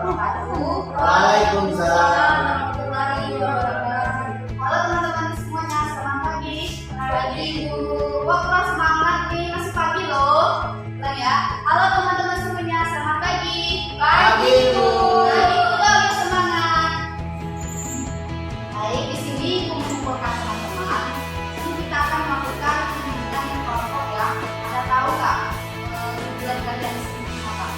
wabarakatuh. Waalaikumsalam. Warahmatullahi wabarakatuh. Halo teman-teman semuanya, selamat pagi. Pagi Bu. Wah, kurang semangat nih, masih pagi loh. Ulang ya. Halo teman-teman semuanya, selamat pagi. Pagi, Bu. Pagi udah semangat. Baik, di sini Bu mengumpulkan teman-teman. Ini kita akan melakukan pembimbingan kelompok ya. Ada tahu nggak tujuan kalian di sini apa?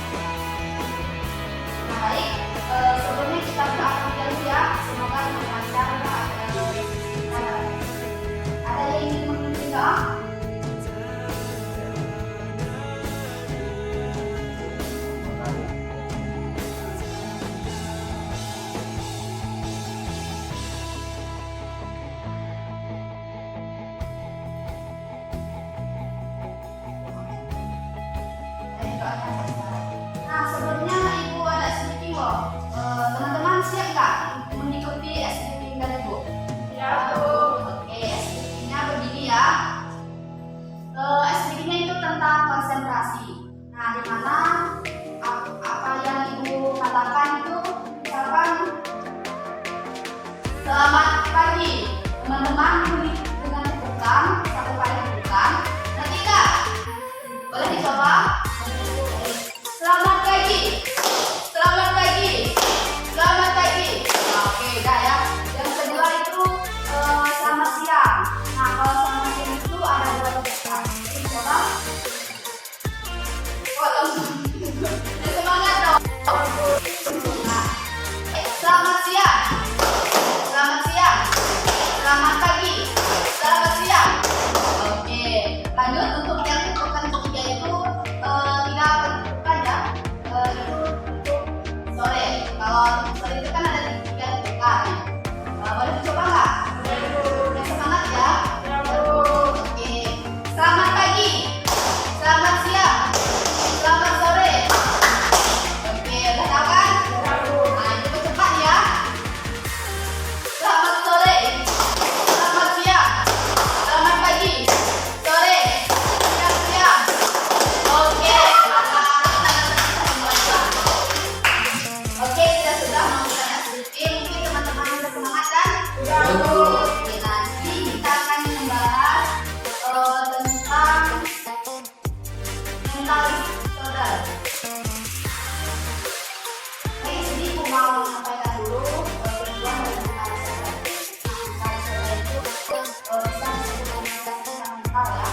Nah, baik. Sebelumnya kita berdoa dulu ya. Semoga lancar. Ada yang ingin memimpin doa? Nah, sebelumnya Ibu ada speaking loh. Teman-teman siap nggak mengikuti speaking dari Ibu? Ya, Bu. Oke, speakingnya begini ya. Speakingnya itu tentang konsentrasi. Nah, di mana apa yang Ibu katakan itu misalkan selamat pagi teman-teman dengan bukan satu kali bukan. Nanti Kak, boleh dicoba? Selamat pagi. Selamat pagi. Selamat pagi. Oke, udah ya. Yang kedua itu selamat siang. Nah, kalau selamat siang itu ada dua tulisan. Jadi coba. Oh, semangat dong. Nah, selamat siang. Selamat siang. Selamat pagi. Selamat siang. Oke, lanjut untuk yang bukan ketiga itu tinggal tentukan ya. Itu untuk sore. Kalau untuk sore itu kan ada tiga tentukan. Boleh dicoba nggak? Boleh. Semangat ya. Oke. Selamat pagi. Selamat siang. Selamat sore. Oke, udah tahu kan? Nah, itu cepat ya. Selamat sore. Selamat siang. Selamat pagi. Sore. Siang. Oke. Oke, kita sudah melakukan activity. Mungkin teman-teman sudah semangat kan? Oke, nanti kita akan membahas tentang mental disorder. Oke, jadi aku mau menyampaikan dulu tujuan dari mental disorder. Mental disorder itu bisa disebut mental ya.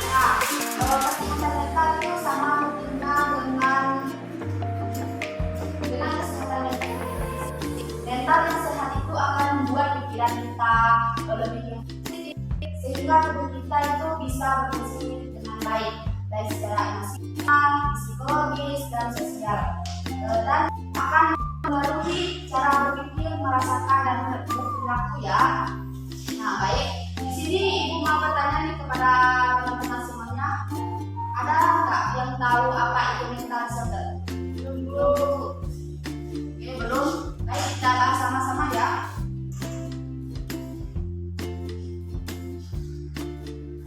Nah, kesehatan mental itu sama mungkinnya dengan kesehatan mental. Mental yang sehat itu akan membuat pikiran kita lebih positif, sehingga tubuh kita itu bisa berfungsi dengan baik secara emosional, psikologis, dan sosial, dan akan mempengaruhi cara berpikir, merasakan, dan berperilaku ya. Nah, baik. Di sini Ibu mau bertanya nih kepada teman-teman semuanya. Ada nggak yang tahu apa itu mental disorder? Belum. Oke, belum. Baik, kita bahas sama-sama ya.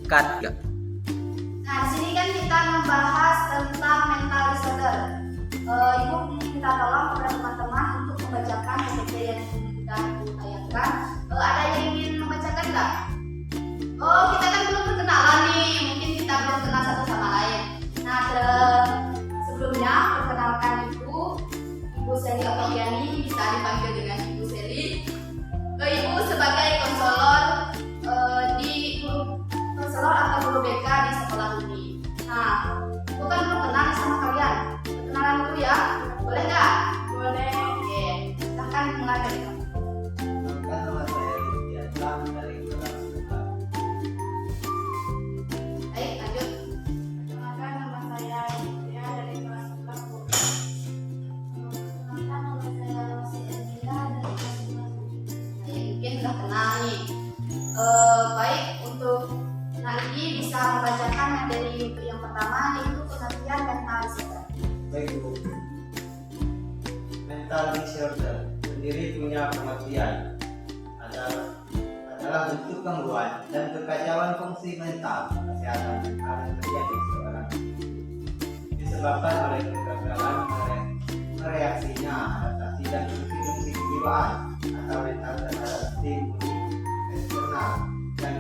Cut. Nah, di sini kan kita membahas tentang mental disorder. Ibu minta tolong kepada teman-teman untuk membacakan PPT yang sudah Ibu tayangkan. Ada yang ingin membacakan nggak? Oh, kita kan belum berkenalan nih. Mungkin kita belum kenal satu sama lain. Nah, sebelumnya perkenalkan Ibu Seli Oktaviani, bisa dipanggil dengan Ibu Seli. Ibu sebagai konselor atau guru BK di sekolah ini. Nah, aku kan belum kenal sama kalian. Perkenalan dulu ya, boleh nggak? Boleh. Oke, silahkan mulai dari kamu. Nama saya Rudianta dari kelas 11. Baik, lanjut. Perkenalkan, nama saya Yudhya dari kelas 11. Perkenalkan, nama saya Rosi Elvira dari kelas 11. Mungkin sudah kenal nih. Baik, untuk nanti bisa membacakan materi yang pertama, yaitu pengertian mental disorder. Baik, Bu. Mental disorder sendiri punya pengertian adalah bentuk gangguan dan kekacauan fungsi mental kesehatan mental yang terjadi seorang disebabkan oleh kegagalan kejiwaan atau mental terhadap stimuli eksternal dan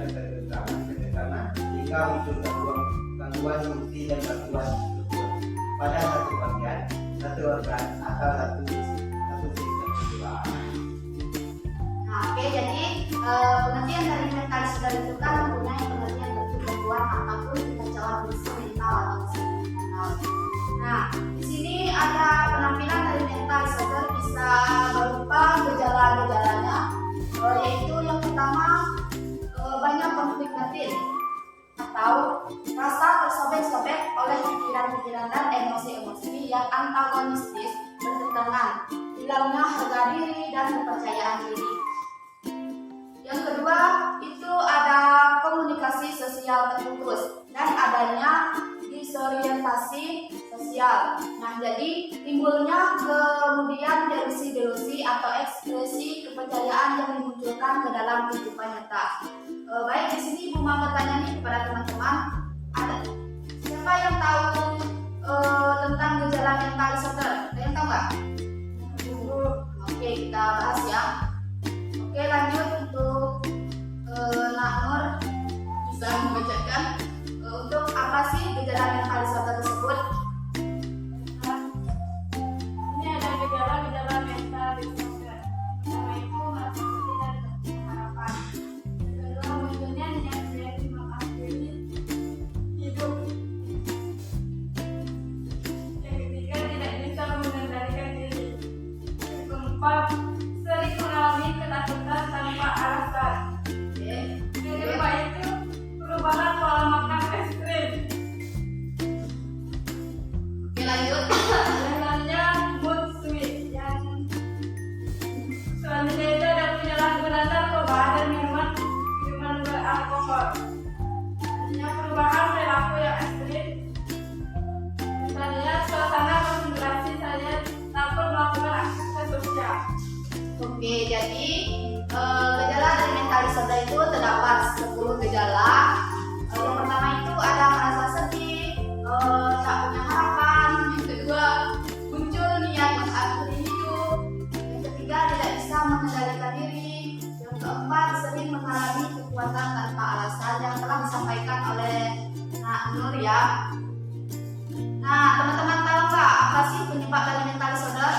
ketekanan hingga muncul gangguan fungsi dan gangguan struktur pada satu bagian, satu organ atau satu sistem kejiwaan. Nah, oke, jadi pengertian dari mental disorder itu kan mempunyai pengertian bentuk gangguan ataupun kekacauan fungsi mental atau psikomental. Nah, di sini ada penampilan dari mental disorder bisa berupa gejala-gejalanya, yaitu yang pertama banyak konflik batin atau rasa tersobek-sobek oleh pikiran-pikiran dan emosi-emosi yang antagonistis bertentangan, hilangnya harga diri dan kepercayaan diri. Yang kedua itu ada komunikasi sosial terputus dan adanya disorientasi sosial. Nah, jadi timbulnya kemudian delusi-delusi atau ekspresi kepercayaan yang dimunculkan ke dalam kehidupan nyata. Baik, di sini Ibu mau bertanya nih kepada teman-teman, ada siapa yang tahu tentang gejala mental disorder? Ada yang tahu nggak? Oke, kita bahas ya. Oke, lanjut untuk Nak Nur bisa membacakan untuk apa sih gejala mental disorder tersebut? Ini ada gejala-gejala mental disorder. Pertama itu merasa sedih dan kehilangan harapan. Kedua, munculnya niat-niat mengakhiri hidup. Yang ketiga, tidak bisa mengendalikan diri. Yang keempat, sering mengalami ketakutan tanpa alasan. Yang kelima itu perubahan pola makan ekstrim. Oke, lanjut. Jalannya mood swing. Yang selanjutnya itu ada penyalahgunaan narkoba dan minuman beralkohol. Selanjutnya perubahan perilaku yang ekstrim. Misalnya suasana konsentrasi saya tanpa melakukan aktivitas sosial. Oke, jadi gejala dari mental disorder itu terdapat 10 gejala. Yang pertama itu ada merasa sedih, tak punya harapan. Yang kedua, muncul niat mengakhiri hidup. Yang ketiga, tidak bisa mengendalikan diri. Yang keempat, sering mengalami kekuatan tanpa alasan yang telah disampaikan oleh Nak Nur ya. Nah, teman-teman tahu nggak apa sih penyebab dari mental disorder?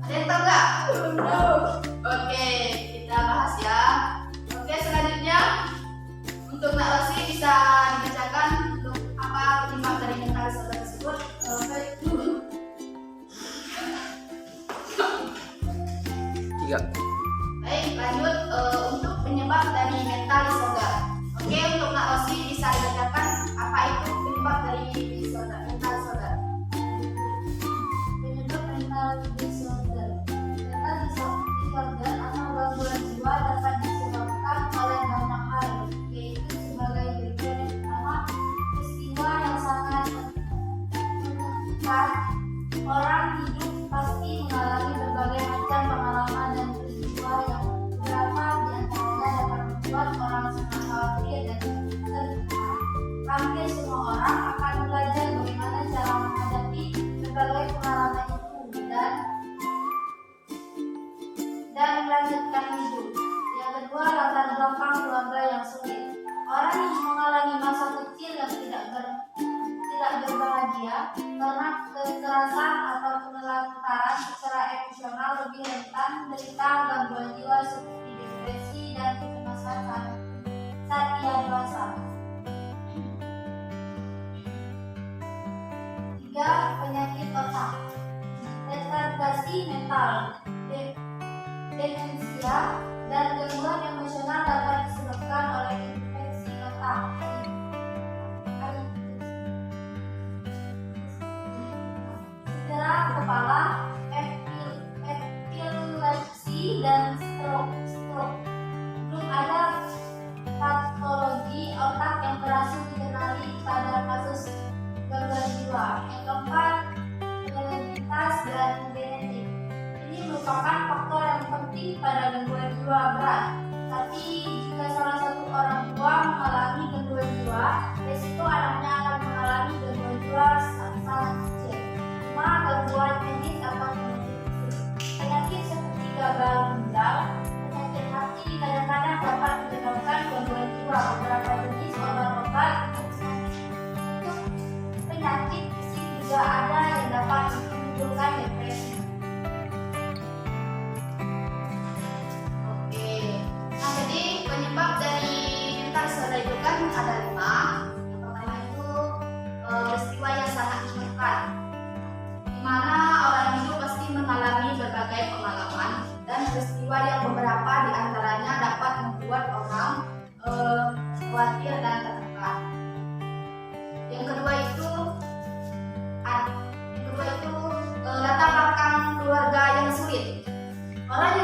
Ada yang tahu nggak? Oke, kita bahas ya. Oke, selanjutnya untuk Nak Rosi bisa dibacakan untuk apa penyebab dari mental disorder tersebut. Baik. 3. Baik, lanjut untuk penyebab dari mental disorder. Oke, untuk Nak Rosi bisa dibacakan apa itu penyebab dari mental disorder. Penyebab mental disorder. Mental disorder atau gangguan jiwa dapat disebabkan oleh banyak hal, yaitu sebagai berikut. Yang pertama, peristiwa yang sangat menentukan. Orang hidup pasti mengalami berbagai macam pengalaman dan peristiwa yang beberapa di antaranya dapat membuat orang sangat khawatir dan tertekan. Hampir semua orang akan belajar bagaimana cara menghadapi berbagai pengalaman itu dan melanjutkan hidup. Yang kedua, latar belakang keluarga yang sulit. Orang yang mengalami masa kecil yang tidak berbahagia karena kekerasan atau penelantaran secara emosional lebih rentan menderita gangguan jiwa seperti depresi dan kecemasan saat ia dewasa. 3. Penyakit otak. Retardasi mental, demensia, dan gangguan emosional dapat disebabkan oleh infeksi otak, cedera kepala, epilepsi, dan stroke. Belum ada patologi otak yang berhasil dikenali pada kasus gangguan jiwa. Yang keempat, hereditas dan genetik. Ini merupakan faktor yang penting pada gangguan jiwa berat. Tapi jika salah satu orang tua mengalami gangguan jiwa, resiko anaknya akan mengalami gangguan jiwa sangat kecil. 5. Gangguan medis atau genetik. Penyakit seperti gagal peristiwa yang beberapa di antaranya dapat membuat orang khawatir dan tertekan. Yang kedua itu latar belakang keluarga yang sulit. Orang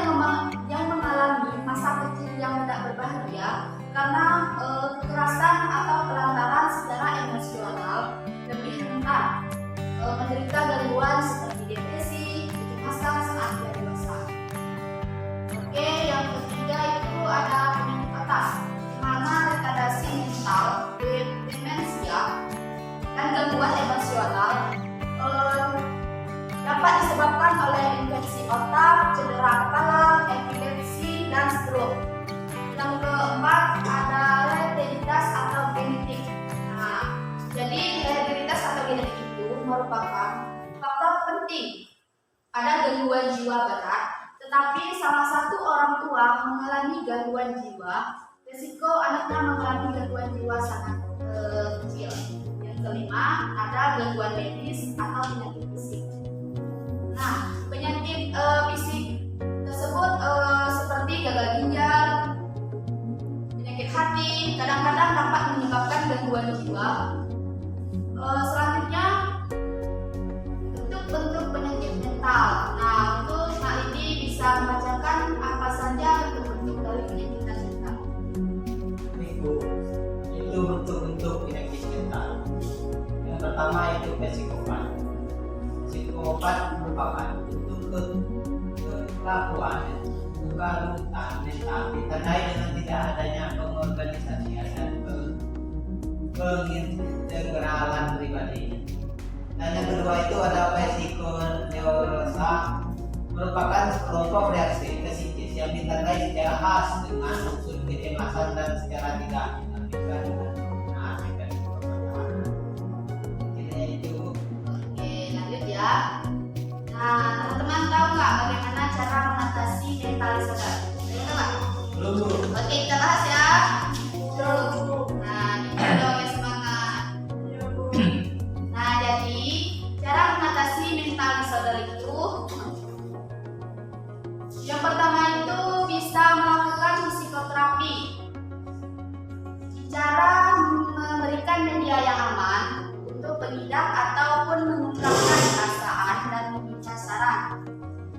yang mengalami masa kecil yang tidak berbahagia karena kekerasan atau pelantaran secara emosional lebih rentan menderita gangguan seperti depresi, kecemasan saat dia dewasa. Oke, yang ketiga itu ada penyakit atas, di mana retardasi mental, demensia, dan gangguan emosional dapat disebabkan oleh infeksi otak, cedera kepala, epilepsi, dan stroke. Yang keempat ada hereditaritas atau genetik. Nah, jadi hereditaritas atau genetik itu merupakan faktor penting pada gangguan jiwa berat. Tetapi salah satu orang tua mengalami gangguan jiwa, risiko anaknya mengalami gangguan jiwa sangat kecil. Yang kelima ada gangguan medis atau penyakit fisik. Nah, penyakit fisik tersebut seperti gagal ginjal, penyakit hati, kadang-kadang dapat menyebabkan gangguan jiwa. Selanjutnya, bentuk-bentuk penyakit mental. Nah, untuk hal ini bisa membacakan apa saja bentuk-bentuk dari penyakit mental. Itu bentuk-bentuk penyakit mental. Yang pertama itu psikopat. Psikopat merupakan bentuk kelakuan kegalutan mental ditandai dengan tidak adanya pengorganisasian dan pengintegralan pribadi. Dan yang kedua itu ada psikoneurosa, merupakan kelompok reaksi psikis yang ditandai secara khas dengan unsur kecemasan dan secara tidak dinamika dengan mekanisme pertahanan. Itu. Oke, lanjut ya. Nah, teman-teman tahu nggak bagaimana cara mengatasi mentalis saudara? Ayo coba. Belum. Oke, kita bahas ya. Nah, kita dong ya semangat. Nah, jadi cara mengatasi mentalis saudara itu yang pertama itu bisa melakukan psikoterapi. Cara memberikan media yang aman untuk pengidap ataupun mengungkapkan perasaan dan meminta saran.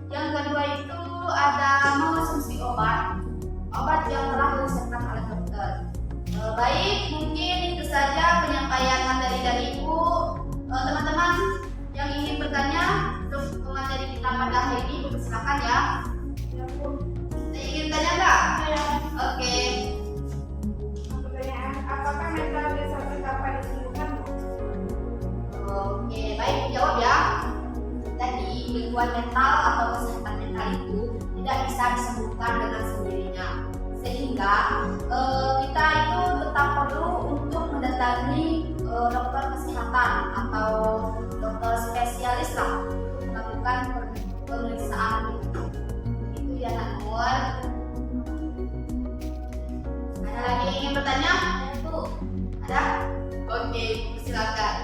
Yang kedua itu ada mengonsumsi obat yang telah diresepkan oleh dokter. Baik, mungkin itu saja penyampaian materi dari Ibu. Teman-teman yang ingin bertanya untuk materi kita pada hari ini, Ibu silakan ya. Ingin tanya nggak? Oke. Pertanyaan, apakah mental bisa dapat disembuhkan? Oke, baik, jawab ya. Jadi, gangguan mental atau kesehatan mental itu tidak bisa disembuhkan dengan sendirinya. Sehingga kita itu tetap perlu untuk mendatangi dokter kesehatan atau dokter spesialis lah untuk melakukan pemeriksaan itu. Itu ya, Nak Nur. Ada lagi yang ingin bertanya? Bu, ada? Oke, silakan.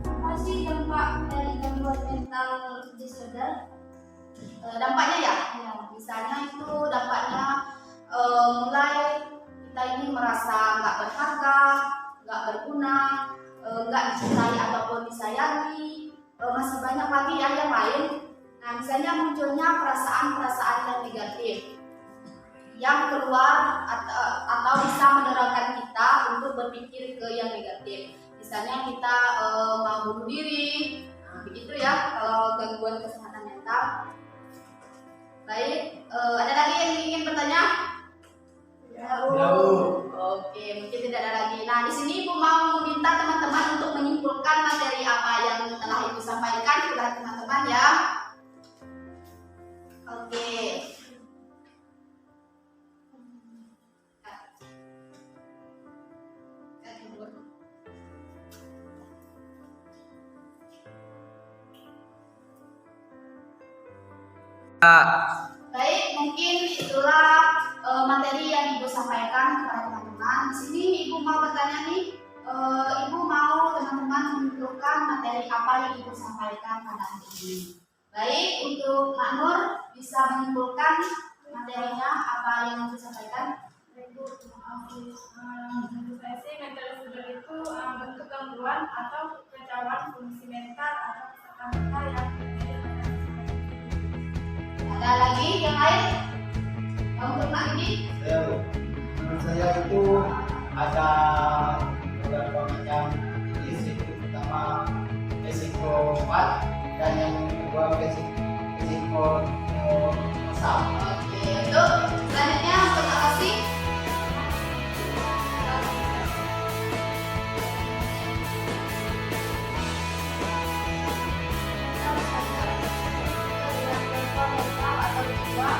Apa sih dampak dari gangguan mental disorder? Dampaknya ya, misalnya itu dampaknya mulai kita ini merasa nggak berharga, nggak berguna, nggak dicintai ataupun disayangi, masih banyak lagi ya yang lain. Nah, misalnya munculnya perasaan-perasaan yang negatif yang keluar atau bisa mendorongkan kita untuk berpikir ke yang negatif. Misalnya kita mau bunuh diri, nah, begitu ya kalau gangguan kesehatan mental. Baik, ada lagi yang ingin bertanya? Ya, Bu. Oke, mungkin tidak ada lagi. Nah, di sini Ibu mau meminta teman-teman untuk menyimpulkan materi apa yang telah Ibu sampaikan kepada teman-teman ya. Oke. Baik, mungkin itulah materi yang Ibu sampaikan kepada teman-teman. Di sini Ibu mau bertanya nih, Ibu mau teman-teman menentukan materi apa yang Ibu sampaikan pada hari ini. Baik, untuk Kak Nur bisa menyimpulkan materinya apa yang disampaikan? Menurut saya sih mental disorder itu bentuk gangguan atau kekacauan fungsi mental atau kesehatan mental yang berbeda dengan Ada lagi yang lain? Untuk Kak Didi? Menurut saya itu ada beberapa macam risiko. Pertama risiko empat dan yang kedua risiko besar. Oke, untuk selanjutnya untuk Kak Kasih. atau jiwa,